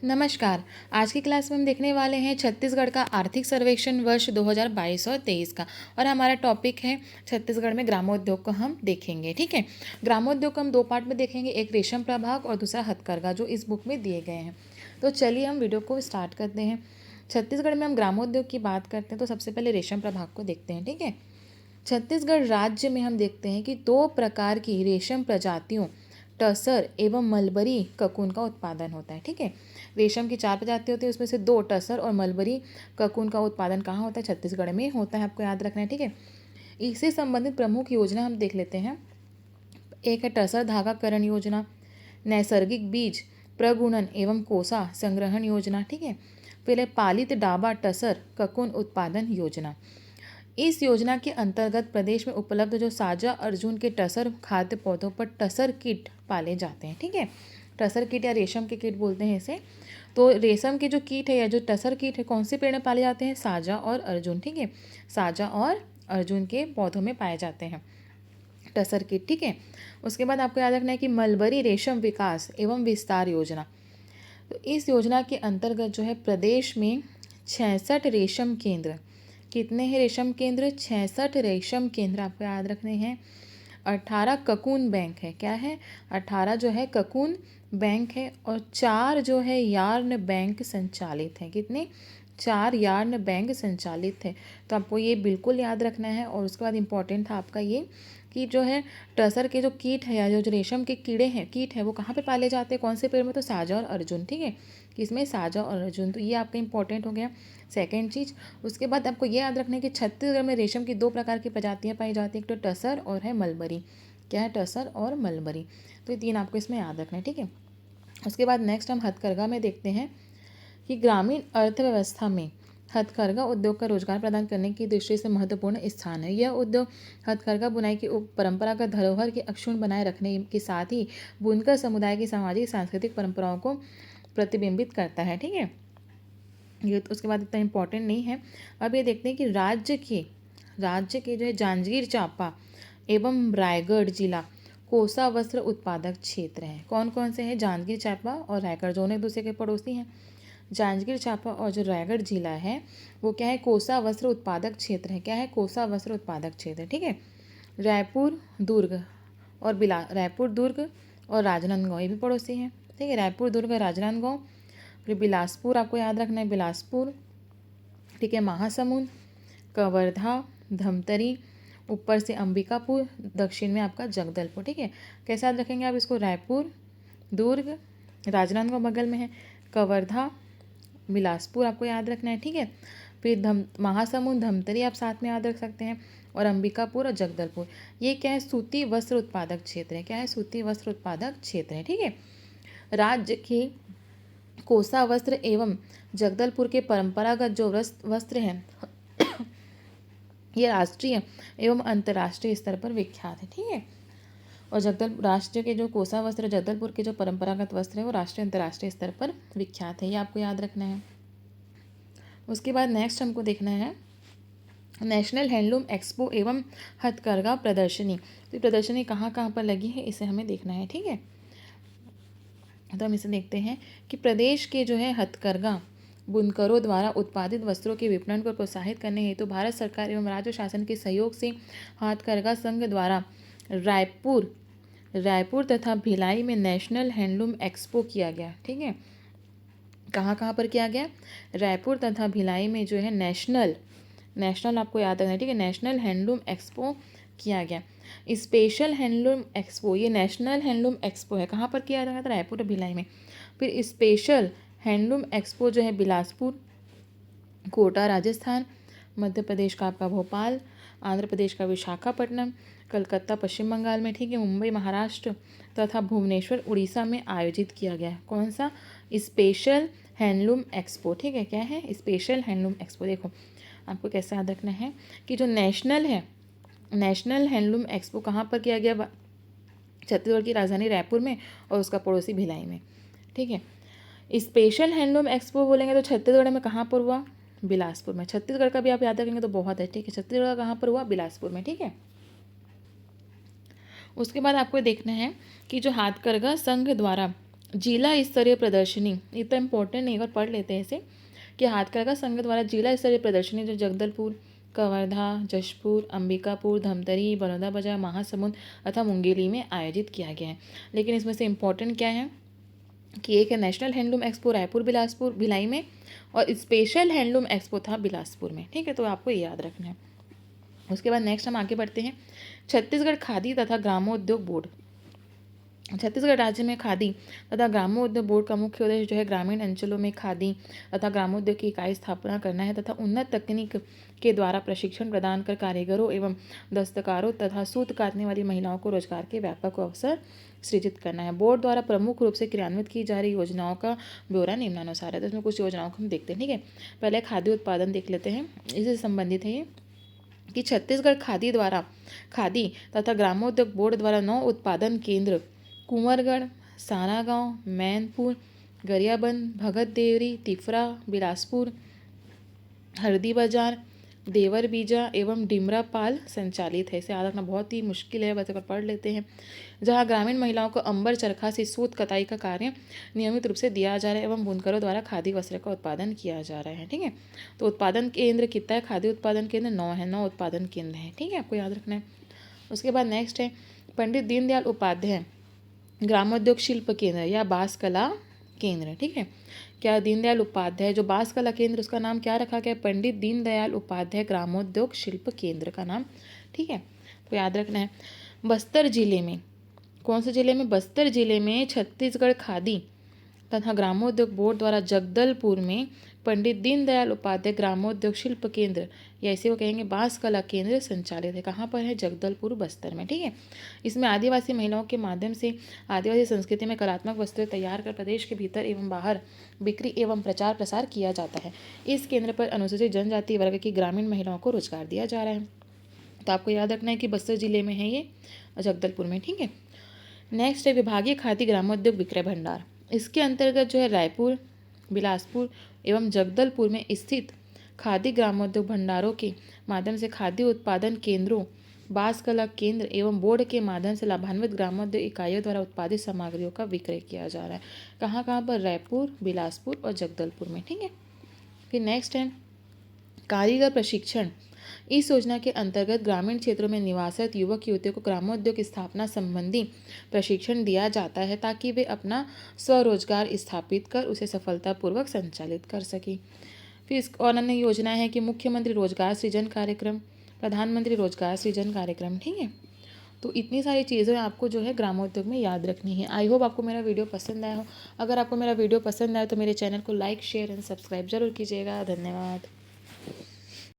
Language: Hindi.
नमस्कार। आज की क्लास में हम देखने वाले हैं छत्तीसगढ़ का आर्थिक सर्वेक्षण वर्ष 2022 और 23 का। और हमारा टॉपिक है छत्तीसगढ़ में ग्रामोद्योग को हम देखेंगे। ठीक है, ग्रामोद्योग को हम दो पार्ट में देखेंगे, एक रेशम प्रभाग और दूसरा हथकरघा, जो इस बुक में दिए गए हैं। तो चलिए हम वीडियो को स्टार्ट करते हैं। छत्तीसगढ़ में हम ग्रामोद्योग की बात करते हैं तो सबसे पहले रेशम प्रभाग को देखते हैं। ठीक है, छत्तीसगढ़ राज्य में हम देखते हैं कि दो प्रकार की रेशम प्रजातियों टसर एवं मलबरी ककून का उत्पादन होता है। ठीक है, रेशम की चार प्रजाति होती है, उसमें से दो टसर और मलबरी ककून का उत्पादन कहाँ होता है? छत्तीसगढ़ में होता है, आपको याद रखना है। ठीक है, इससे संबंधित प्रमुख योजना हम देख लेते हैं। एक है टसर धागाकरण योजना, नैसर्गिक बीज प्रगुणन एवं कोसा संग्रहण योजना। ठीक है, फिर है पालित डाबा टसर ककून उत्पादन योजना। इस योजना के अंतर्गत प्रदेश में उपलब्ध जो साजा अर्जुन के टसर खाद्य पौधों पर टसर कीट पाले जाते हैं। ठीक है, टसर कीट या रेशम के कीट बोलते हैं इसे। तो रेशम के जो कीट है या जो टसर कीट है कौन से पेड़ में पाले जाते हैं? साजा और अर्जुन। ठीक है, साजा और अर्जुन के पौधों में पाए जाते हैं टसर कीट। ठीक है, उसके बाद आपको याद रखना है कि मलबरी रेशम विकास एवं विस्तार योजना। तो इस योजना के अंतर्गत जो है प्रदेश में 66 रेशम केंद्र, कितने हैं रेशम केंद्र? 66 रेशम केंद्र आपको याद रखने हैं। 18 ककून बैंक है, क्या है? 18 जो है ककून बैंक है और 4 जो है यार्न बैंक संचालित हैं। कितने? 4 यार्न बैंक संचालित है। तो आपको ये बिल्कुल याद रखना है। और उसके बाद इम्पॉर्टेंट था आपका ये कि जो है टसर के जो कीट है या जो रेशम के कीड़े हैं कीट है वो कहाँ पे पाले जाते हैं? कौन से पेड़ में? तो साजा और अर्जुन। ठीक है, किसमें? साजा और अर्जुन। तो ये आपका इंपॉर्टेंट हो गया सेकेंड चीज़। उसके बाद आपको ये याद रखना है कि छत्तीसगढ़ में रेशम की दो प्रकार की प्रजातियाँ पाई जाती हैं, एक तो टसर और है मलबरी। क्या है? टसर और मलबरी। तो ये तीन आपको इसमें याद रखना है। ठीक है, उसके बाद नेक्स्ट हम हथकरघा में देखते हैं कि ग्रामीण अर्थव्यवस्था में हथकरघा उद्योग का रोजगार प्रदान करने की दृष्टि से महत्वपूर्ण स्थान है। यह उद्योग हथकरघा बुनाई की परंपरागत धरोहर के अक्षुण्ण बनाए रखने के साथ ही बुनकर समुदाय की सामाजिक सांस्कृतिक परंपराओं को प्रतिबिंबित करता है। ठीक है, ये तो उसके बाद इतना इम्पोर्टेंट नहीं है। अब ये देखते हैं कि राज्य के जो है जांजगीर चांपा एवं रायगढ़ जिला कोसा वस्त्र उत्पादक क्षेत्र है। कौन कौन से हैं? जांजगीर चांपा और रायगढ़, दोनों एक दूसरे के पड़ोसी हैं। जांजगीर चांपा और जो रायगढ़ जिला है वो क्या है? कोसा वस्त्र उत्पादक क्षेत्र है। क्या है? कोसा वस्त्र उत्पादक क्षेत्र। ठीक है, रायपुर दुर्ग रायपुर दुर्ग और राजनांदगांव ये भी पड़ोसी हैं। ठीक है, रायपुर दुर्ग राजनांदगांव। फिर बिलासपुर आपको याद रखना है, बिलासपुर। ठीक है, महासमुंद, कवर्धा, धमतरी, ऊपर से अंबिकापुर, दक्षिण में आपका जगदलपुर। ठीक है, कैसे याद रखेंगे आप इसको? रायपुर दुर्ग राजनांदगांव बगल में है, कवर्धा बिलासपुर आपको याद रखना है। ठीक है, फिर महासमुंद धमतरी आप साथ में याद रख सकते हैं, और अंबिकापुर और जगदलपुर ये क्या है? सूती वस्त्र उत्पादक क्षेत्र है। क्या है? सूती वस्त्र उत्पादक क्षेत्र है। ठीक है, राज्य के कोसा वस्त्र एवं जगदलपुर के परंपरागत जो वस्त्र हैं ये राष्ट्रीय एवं अंतर्राष्ट्रीय स्तर पर विख्यात है। ठीक है, और राष्ट्र के जो कोसा वस्त्र जगदलपुर के जो परंपरागत वस्त्र है वो राष्ट्रीय अंतर्राष्ट्रीय स्तर पर विख्यात है। ये आपको याद रखना है। उसके बाद नेक्स्ट हमको देखना है नेशनल हैंडलूम एक्सपो एवं हथकरघा प्रदर्शनी। तो ये प्रदर्शनी कहाँ कहाँ पर लगी है इसे हमें देखना है। ठीक है, तो हम इसे देखते हैं कि प्रदेश के जो है हथकरघा बुनकरों द्वारा उत्पादित वस्त्रों के विपणन को प्रोत्साहित करने हेतु भारत सरकार एवं राज्य शासन के सहयोग से हथकरघा संघ द्वारा रायपुर तथा भिलाई में नेशनल हैंडलूम एक्सपो किया गया। ठीक है, कहाँ कहाँ पर किया गया? रायपुर तथा भिलाई में जो है नेशनल आपको याद रखना है। ठीक है, नेशनल हैंडलूम एक्सपो किया गया। स्पेशल हैंडलूम एक्सपो, ये नेशनल हैंडलूम एक्सपो है, कहाँ पर किया गया था? रायपुर और भिलाई में। फिर स्पेशल हैंडलूम एक्सपो जो है बिलासपुर, कोटा राजस्थान, मध्य प्रदेश का आपका भोपाल, आंध्र प्रदेश का विशाखापट्टनम, कलकत्ता पश्चिम बंगाल में, ठीक है, मुंबई महाराष्ट्र तथा भुवनेश्वर उड़ीसा में आयोजित किया गया। कौन सा? Special handloom expo. ठीक है, क्या है? Special handloom expo. देखो आपको कैसे याद रखना है कि जो नेशनल हैंडलूम एक्सपो कहाँ पर किया गया? छत्तीसगढ़ की राजधानी रायपुर में और उसका पड़ोसी भिलाई में। ठीक है, स्पेशल हैंडलूम एक्सपो बोलेंगे तो छत्तीसगढ़ में कहाँ पर हुआ? बिलासपुर में। छत्तीसगढ़ का भी आप याद रखेंगे तो बहुत है। ठीक है, छत्तीसगढ़ का कहाँ पर हुआ? बिलासपुर में। ठीक है, उसके बाद आपको देखना है कि जो हथकरघा संघ द्वारा जिला स्तरीय प्रदर्शनी, ये तो इम्पोर्टेंट नहीं, एक बार पढ़ लेते हैं इसे, कि हाथकरघा संघ द्वारा जिला स्तरीय प्रदर्शनी जो जगदलपुर, कवर्धा, जशपुर, अंबिकापुर, धमतरी, बलौदाबाजार, महासमुंद तथा मुंगेली में आयोजित किया गया है। लेकिन इसमें से इम्पोर्टेंट क्या है कि एक है national handloom expo Raipur Bilaspur Bhilai में, और स्पेशल हैंडलूम एक्सपो था बिलासपुर में। ठीक है, तो आपको ये याद रखना है। उसके बाद नेक्स्ट हम आगे बढ़ते हैं। छत्तीसगढ़ खादी तथा ग्रामोद्योग बोर्ड। छत्तीसगढ़ राज्य में खादी तथा ग्रामोद्योग बोर्ड का मुख्य उद्देश्य जो है ग्रामीण अंचलों में खादी तथा ग्रामोद्योग की इकाई स्थापना करना है तथा उन्नत तकनीक के द्वारा प्रशिक्षण प्रदान कर कारीगरों एवं दस्तकारों तथा सूत काटने वाली महिलाओं को रोजगार के व्यापक अवसर सृजित करना है। बोर्ड द्वारा प्रमुख रूप से क्रियान्वित की जा रही योजनाओं का ब्यौरा निम्नानुसार है। तो इसमें कुछ योजनाओं को हम देखते हैं। ठीक है, पहले खाद्य उत्पादन देख लेते हैं, इससे संबंधित है ये कि छत्तीसगढ़ खादी द्वारा खादी तथा ग्रामोद्योग बोर्ड द्वारा 9 उत्पादन केंद्र कुंवरगढ़, सारागांव, मैनपुर, गरियाबंद, भगत देवरी, तिफरा, बिलासपुर, हरदी बाजार, देवर बीजा एवं डिमरापाल संचालित है। इसे याद रखना बहुत ही मुश्किल है, वैसे पर पढ़ लेते हैं। जहां ग्रामीण महिलाओं को अंबर चरखा से सूत कताई का कार्य नियमित रूप से दिया जा रहा है एवं बुनकरों द्वारा खादी वस्त्र का उत्पादन किया जा रहा है। ठीक है, तो उत्पादन केंद्र कितना है? खादी उत्पादन केंद्र 9 है, 9 उत्पादन केंद्र है। ठीक है, आपको याद रखना है। उसके बाद नेक्स्ट है पंडित दीनदयाल उपाध्याय ग्रामोद्योग शिल्प केंद्र या बांस कला केंद्र। ठीक है, क्या दीनदयाल उपाध्याय जो बांस कला केंद्र, उसका नाम क्या रखा गया? पंडित दीनदयाल उपाध्याय ग्रामोद्योग शिल्प केंद्र का नाम। ठीक है, तो याद रखना है। बस्तर जिले में, कौन से जिले में? बस्तर जिले में छत्तीसगढ़ खादी तथा ग्रामोद्योग बोर्ड द्वारा जगदलपुर में पंडित दीनदयाल उपाध्याय ग्रामोद्योग शिल्प केंद्र, या इसे वो कहेंगे बांस कला केंद्र संचालित है। कहाँ पर है? जगदलपुर, बस्तर में। ठीक है, इसमें आदिवासी महिलाओं के माध्यम से आदिवासी संस्कृति में कलात्मक वस्तुएं तैयार कर प्रदेश के भीतर एवं बाहर बिक्री एवं प्रचार प्रसार किया जाता है। इस केंद्र पर अनुसूचित जनजाति वर्ग की ग्रामीण महिलाओं को रोजगार दिया जा रहा है। तो आपको याद रखना है कि बस्तर जिले में है ये, जगदलपुर में। ठीक है, नेक्स्ट है विभागीय खादी ग्रामोद्योग विक्रय भंडार। इसके अंतर्गत जो है रायपुर, बिलासपुर एवं जगदलपुर में स्थित खादी ग्रामोद्योग भंडारों के माध्यम से खादी उत्पादन केंद्रों, बांस कला केंद्र एवं बोर्ड के माध्यम से लाभान्वित ग्रामोद्योग इकाइयों द्वारा उत्पादित सामग्रियों का विक्रय किया जा रहा है। कहाँ कहाँ पर? रायपुर, बिलासपुर और जगदलपुर में। ठीक है, फिर नेक्स्ट है कारीगर प्रशिक्षण। इस योजना के अंतर्गत ग्रामीण क्षेत्रों में निवासरत युवक युवतियों को ग्रामोद्योग स्थापना संबंधी प्रशिक्षण दिया जाता है ताकि वे अपना स्वरोजगार स्थापित कर उसे सफलतापूर्वक संचालित कर सकें। फिर इस और अन्य योजना है कि मुख्यमंत्री रोजगार सृजन कार्यक्रम, प्रधानमंत्री रोजगार सृजन कार्यक्रम। ठीक है, तो इतनी सारी चीज़ें आपको जो है ग्रामोद्योग में याद रखनी है। आई होप आपको मेरा वीडियो पसंद आया हो। अगर आपको मेरा वीडियो पसंद आया तो मेरे चैनल को लाइक, शेयर एंड सब्सक्राइब जरूर कीजिएगा। धन्यवाद।